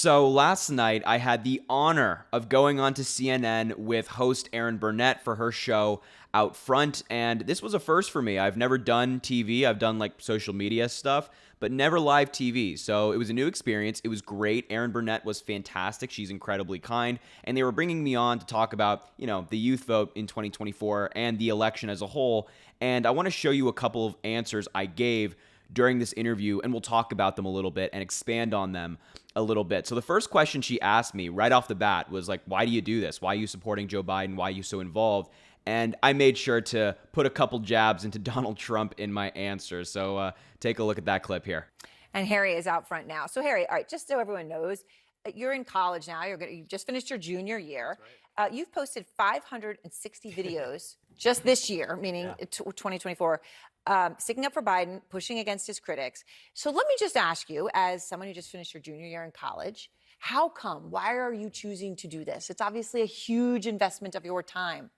So last night, I had the honor of going on to CNN with host Erin Burnett for her show Out Front, and this was a first for me. I've never done TV. I've done like social media stuff, but never live TV. So it was a new experience. It was great. Erin Burnett was fantastic. She's incredibly kind, and they were bringing me on to talk about, the youth vote in 2024 and the election as a whole. And I want to show you a couple of answers I gave during this interview, and we'll talk about them a little bit and expand on them a little bit. So the first question she asked me right off the bat was like, why do you do this? Why are you supporting Joe Biden? Why are you so involved? And I made sure to put a couple jabs into Donald Trump in my answer. So take a look at that clip here. And Harry is out front now. So Harry, all right, just so everyone knows, you're in college now. You've just finished your junior year. Right. You've posted 560 videos just this year, meaning 2024, sticking up for Biden, pushing against his critics. So let me just ask you, as someone who just finished your junior year in college, how come? Why are you choosing to do this? It's obviously a huge investment of your time.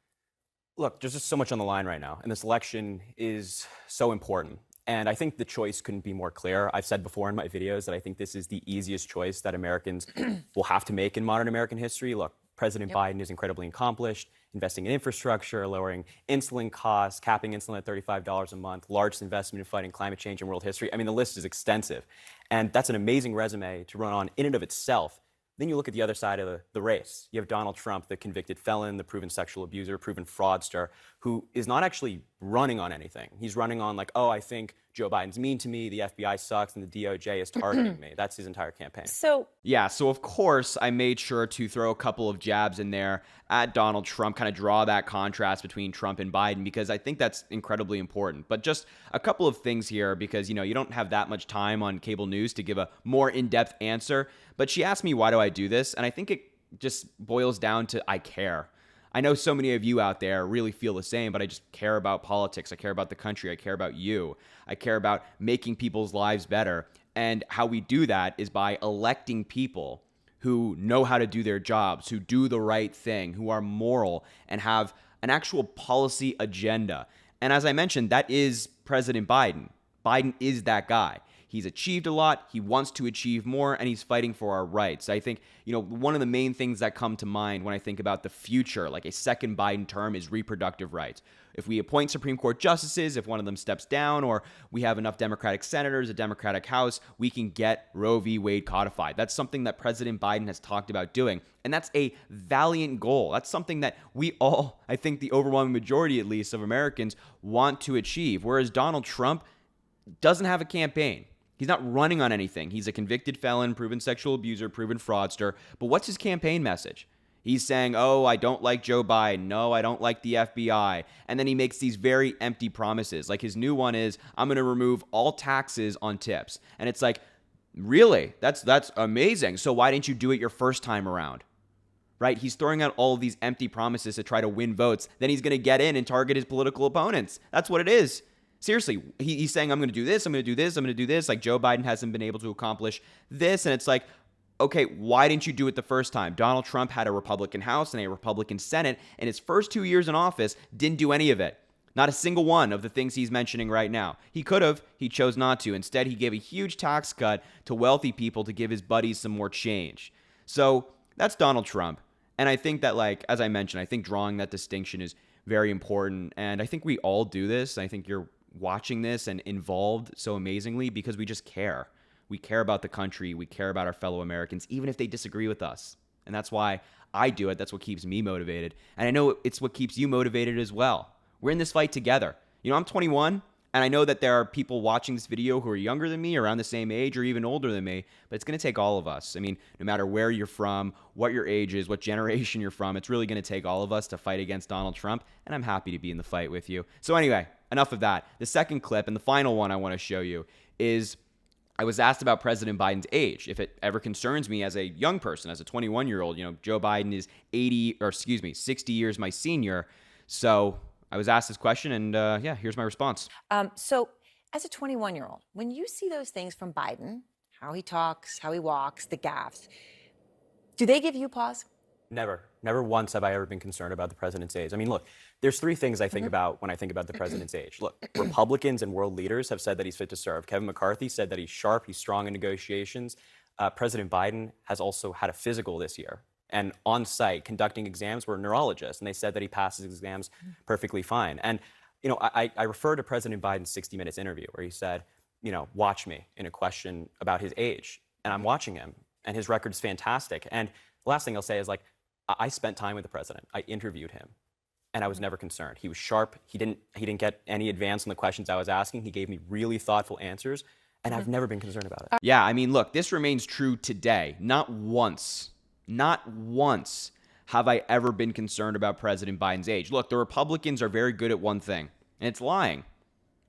Look, there's just so much on the line right now, and this election is so important. And I think the choice couldn't be more clear. I've said before in my videos that I think this is the easiest choice that Americans will have to make in modern American history. Look, President Biden is incredibly accomplished, investing in infrastructure, lowering insulin costs, capping insulin at $35 a month, largest investment in fighting climate change in world history. I mean, the list is extensive. And that's an amazing resume to run on in and of itself. Then you look at the other side of the race. You have Donald Trump, the convicted felon, the proven sexual abuser, proven fraudster, who is not actually running on anything. He's running on like, oh, I think Joe Biden's mean to me, the FBI sucks, and the DOJ is targeting me. That's his entire campaign. So of course, I made sure to throw a couple of jabs in there at Donald Trump, kind of draw that contrast between Trump and Biden, because I think that's incredibly important. But just a couple of things here, because, you don't have that much time on cable news to give a more in-depth answer. But she asked me, why do I do this? And I think it just boils down to I care. I know so many of you out there really feel the same, but I just care about politics. I care about the country. I care about you. I care about making people's lives better. And how we do that is by electing people who know how to do their jobs, who do the right thing, who are moral, and have an actual policy agenda. And as I mentioned, that is President Biden. Biden is that guy. He's achieved a lot, he wants to achieve more, and he's fighting for our rights. I think, one of the main things that come to mind when I think about the future, like a second Biden term, is reproductive rights. If we appoint Supreme Court justices, if one of them steps down, or we have enough Democratic senators, a Democratic House, we can get Roe v. Wade codified. That's something that President Biden has talked about doing, and that's a valiant goal. That's something that we all, I think the overwhelming majority at least of Americans, want to achieve, whereas Donald Trump doesn't have a campaign. He's not running on anything. He's a convicted felon, proven sexual abuser, proven fraudster. But what's his campaign message? He's saying, oh, I don't like Joe Biden. No, I don't like the FBI. And then he makes these very empty promises. Like his new one is, I'm going to remove all taxes on tips. And it's like, really? That's amazing. So why didn't you do it your first time around? Right? He's throwing out all of these empty promises to try to win votes. Then he's going to get in and target his political opponents. That's what it is. Seriously, he's saying, I'm going to do this, I'm going to do this, I'm going to do this. Like Joe Biden hasn't been able to accomplish this. And it's like, okay, why didn't you do it the first time? Donald Trump had a Republican House and a Republican Senate, and his first 2 years in office didn't do any of it. Not a single one of the things he's mentioning right now. He could have, he chose not to. Instead, he gave a huge tax cut to wealthy people to give his buddies some more change. So that's Donald Trump. And I think that, like, as I mentioned, I think drawing that distinction is very important. And I think we all do this. I think you're watching this and involved so amazingly because we just care. We care about the country. We care about our fellow Americans, even if they disagree with us. And that's why I do it. That's what keeps me motivated. And I know it's what keeps you motivated as well. We're in this fight together. I'm 21, and I know that there are people watching this video who are younger than me, around the same age, or even older than me, but it's going to take all of us. I mean, no matter where you're from, what your age is, what generation you're from, it's really going to take all of us to fight against Donald Trump, and I'm happy to be in the fight with you. So anyway, enough of that. The second clip, and the final one I want to show you, is I was asked about President Biden's age, if it ever concerns me as a young person, as a 21-year-old. Joe Biden is 60 years my senior. So I was asked this question, and here's my response. So as a 21-year-old, when you see those things from Biden, how he talks, how he walks, the gaffes, do they give you pause? Never. Never once have I ever been concerned about the president's age. I mean, look, there's three things I think about when I think about the president's age. Look, Republicans and world leaders have said that he's fit to serve. Kevin McCarthy said that he's sharp, he's strong in negotiations. President Biden has also had a physical this year. And on site, conducting exams were neurologists, and they said that he passes exams perfectly fine. And, I refer to President Biden's 60 Minutes interview where he said, watch me, in a question about his age. And I'm watching him, and his record's fantastic. And the last thing I'll say is, I spent time with the president. I interviewed him, and I was never concerned. He was sharp. He didn't get any advance on the questions I was asking. He gave me really thoughtful answers, and I've never been concerned about it. Yeah, I mean, look, this remains true today. Not once have I ever been concerned about President Biden's age. Look, the Republicans are very good at one thing, and it's lying.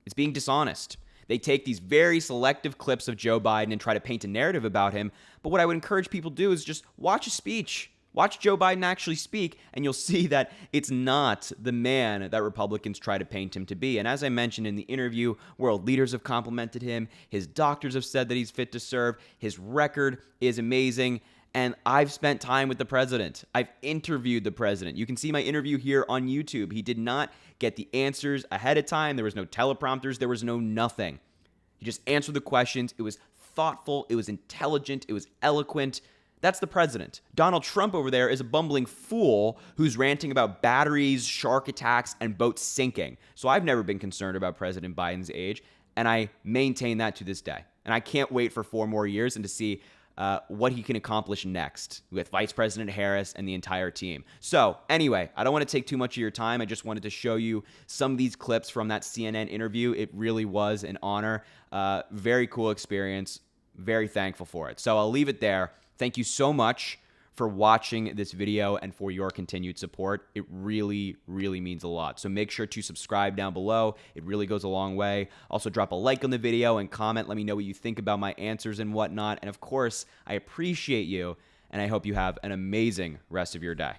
It's being dishonest. They take these very selective clips of Joe Biden and try to paint a narrative about him. But what I would encourage people to do is just watch a speech. Watch Joe Biden actually speak, and you'll see that it's not the man that Republicans try to paint him to be. And as I mentioned in the interview, world leaders have complimented him. His doctors have said that he's fit to serve. His record is amazing. And I've spent time with the president. I've interviewed the president. You can see my interview here on YouTube. He did not get the answers ahead of time. There was no teleprompters. There was no nothing. He just answered the questions. It was thoughtful. It was intelligent. It was eloquent. That's the president. Donald Trump over there is a bumbling fool who's ranting about batteries, shark attacks, and boats sinking. So I've never been concerned about President Biden's age, and I maintain that to this day. And I can't wait for 4 more years and to see what he can accomplish next with Vice President Harris and the entire team. So anyway, I don't want to take too much of your time. I just wanted to show you some of these clips from that CNN interview. It really was an honor. Very cool experience. Very thankful for it. So I'll leave it there. Thank you so much for watching this video and for your continued support. It really, really means a lot. So make sure to subscribe down below. It really goes a long way. Also drop a like on the video and comment. Let me know what you think about my answers and whatnot. And of course, I appreciate you, and I hope you have an amazing rest of your day.